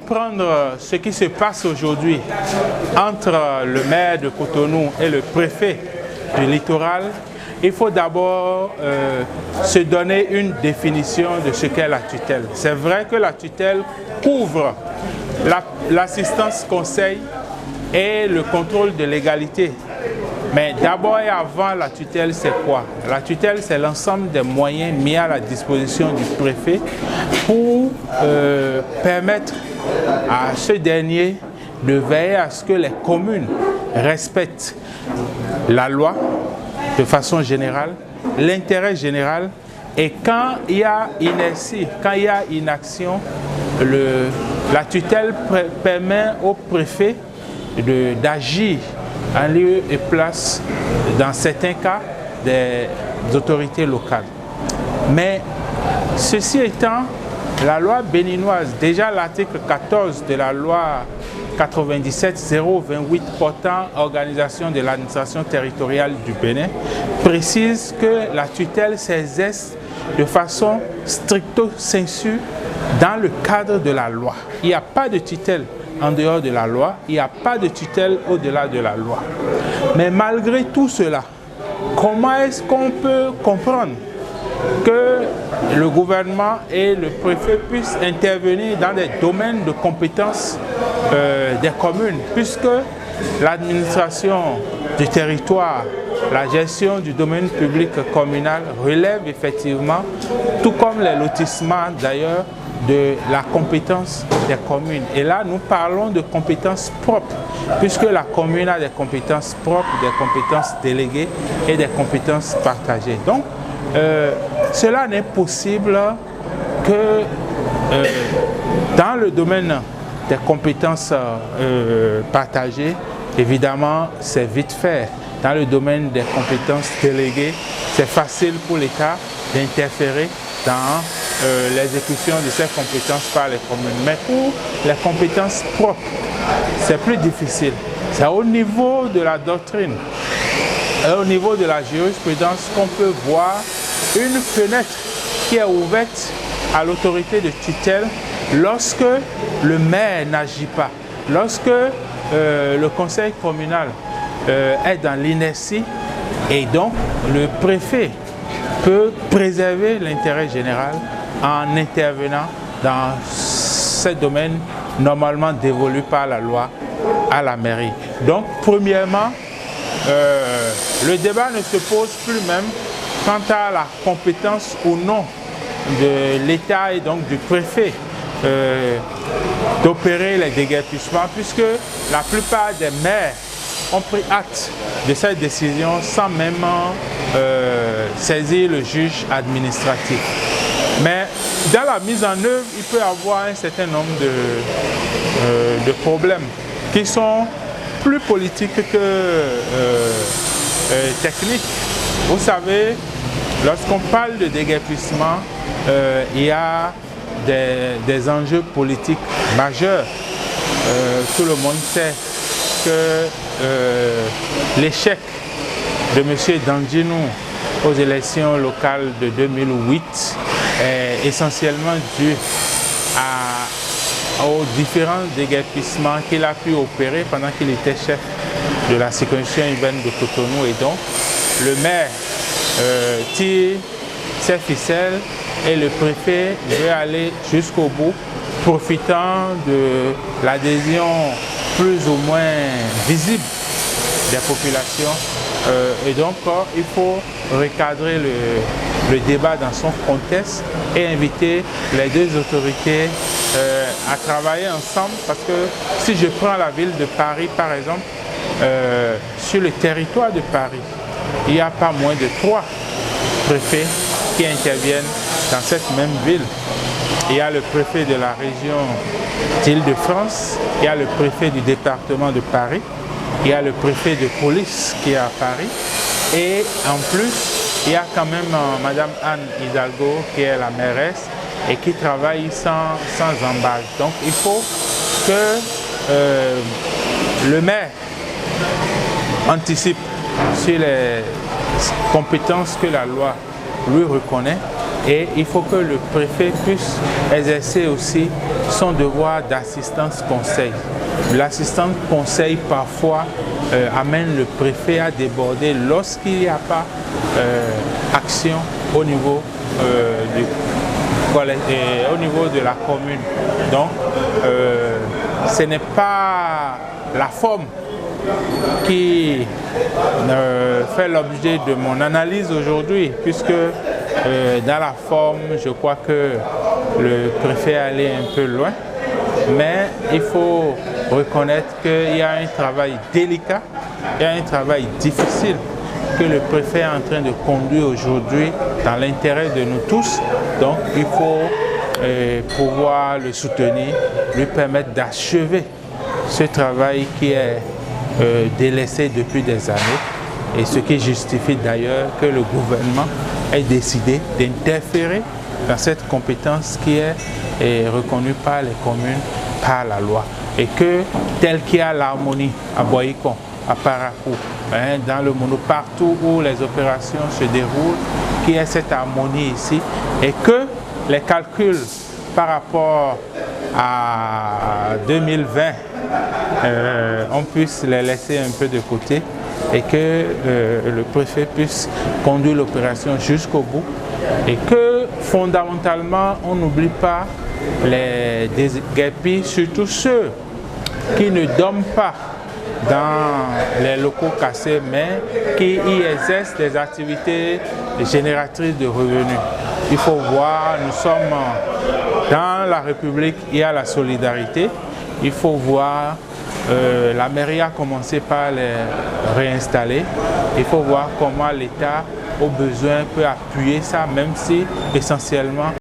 comprendre ce qui se passe aujourd'hui entre le maire de Cotonou et le préfet du littoral, il faut d'abord se donner une définition de ce qu'est la tutelle. C'est vrai que la tutelle couvre l'assistance conseil et le contrôle de légalité. Mais d'abord et avant la tutelle, c'est quoi? La tutelle, c'est l'ensemble des moyens mis à la disposition du préfet pour permettre à ce dernier de veiller à ce que les communes respectent la loi de façon générale, l'intérêt général, et quand il y a inertie, quand il y a inaction, la tutelle permet au préfet d'agir en lieu et place, dans certains cas, des autorités locales. Mais ceci étant, la loi béninoise, déjà l'article 14 de la loi 97-028 portant organisation de l'administration territoriale du Bénin, précise que la tutelle s'exerce de façon stricto sensu dans le cadre de la loi. Il n'y a pas de tutelle en dehors de la loi, il n'y a pas de tutelle au-delà de la loi. Mais malgré tout cela, comment est-ce qu'on peut comprendre que le gouvernement et le préfet puissent intervenir dans des domaines de compétences des communes, puisque l'administration du territoire, la gestion du domaine public communal relève effectivement, tout comme les lotissements d'ailleurs, de la compétence des communes. Et là, nous parlons de compétences propres, puisque la commune a des compétences propres, des compétences déléguées et des compétences partagées. Donc, cela n'est possible que dans le domaine des compétences partagées. Évidemment, c'est vite fait. Dans le domaine des compétences déléguées, c'est facile pour l'État d'interférer dans l'exécution de ces compétences par les communes. Mais pour les compétences propres, c'est plus difficile. C'est au niveau de la doctrine, au niveau de la jurisprudence qu'on peut voir une fenêtre qui est ouverte à l'autorité de tutelle lorsque le maire n'agit pas, lorsque le conseil communal est dans l'inertie, et donc le préfet peut préserver l'intérêt général en intervenant dans ces domaines normalement dévolus par la loi à la mairie. Donc, premièrement, le débat ne se pose plus même quant à la compétence ou non de l'État et donc du préfet d'opérer les déguerpissements, puisque la plupart des maires ont pris acte de cette décision sans même saisir le juge administratif. Mais dans la mise en œuvre, il peut y avoir un certain nombre de problèmes qui sont plus politiques que techniques. Vous savez, lorsqu'on parle de déguerpissement, il y a des enjeux politiques majeurs. Tout le monde sait que l'échec de M. Danjinou aux élections locales de 2008 est essentiellement dû aux différents déguerpissements qu'il a pu opérer pendant qu'il était chef de la circonscription urbaine de Cotonou. Et donc, le maire tire ses ficelles et le préfet veut aller jusqu'au bout, profitant de l'adhésion plus ou moins visible des populations. Et donc, il faut recadrer le débat dans son contexte et inviter les deux autorités à travailler ensemble, parce que si je prends la ville de Paris par exemple, sur le territoire de Paris, il n'y a pas moins de 3 préfets qui interviennent dans cette même ville. Il y a le préfet de la région d'Île-de-France, il y a le préfet du département de Paris, il y a le préfet de police qui est à Paris, et en plus, il y a quand même Madame Anne Hidalgo qui est la mairesse et qui travaille sans embâche. Donc il faut que le maire anticipe sur les compétences que la loi lui reconnaît Et il faut que le préfet puisse exercer aussi son devoir d'assistance conseil. L'assistance conseil parfois amène le préfet à déborder lorsqu'il n'y a pas action au niveau au niveau de la commune. Donc, ce n'est pas la forme qui fait l'objet de mon analyse aujourd'hui, puisque dans la forme, je crois que le préfet est allé un peu loin, mais il faut reconnaître qu'il y a un travail délicat, il y a un travail difficile que le préfet est en train de conduire aujourd'hui dans l'intérêt de nous tous. Donc il faut pouvoir le soutenir, lui permettre d'achever ce travail qui est délaissé depuis des années, et ce qui justifie d'ailleurs que le gouvernement ait décidé d'interférer dans cette compétence qui est reconnue par les communes, par la loi, et que tel qu'il y a l'harmonie à Boycon, à Parakou, dans le monde, partout où les opérations se déroulent, qu'il y ait cette harmonie ici, et que les calculs par rapport à 2020, on puisse les laisser un peu de côté, et que le préfet puisse conduire l'opération jusqu'au bout, et que fondamentalement on n'oublie pas les déguerpis, surtout ceux qui ne dorment pas dans les locaux cassés, mais qui y exercent des activités génératrices de revenus. Il faut voir, nous sommes dans la République, il y a la solidarité. Il faut voir, la mairie a commencé par les réinstaller. Il faut voir comment l'État, au besoin, peut appuyer ça, même si essentiellement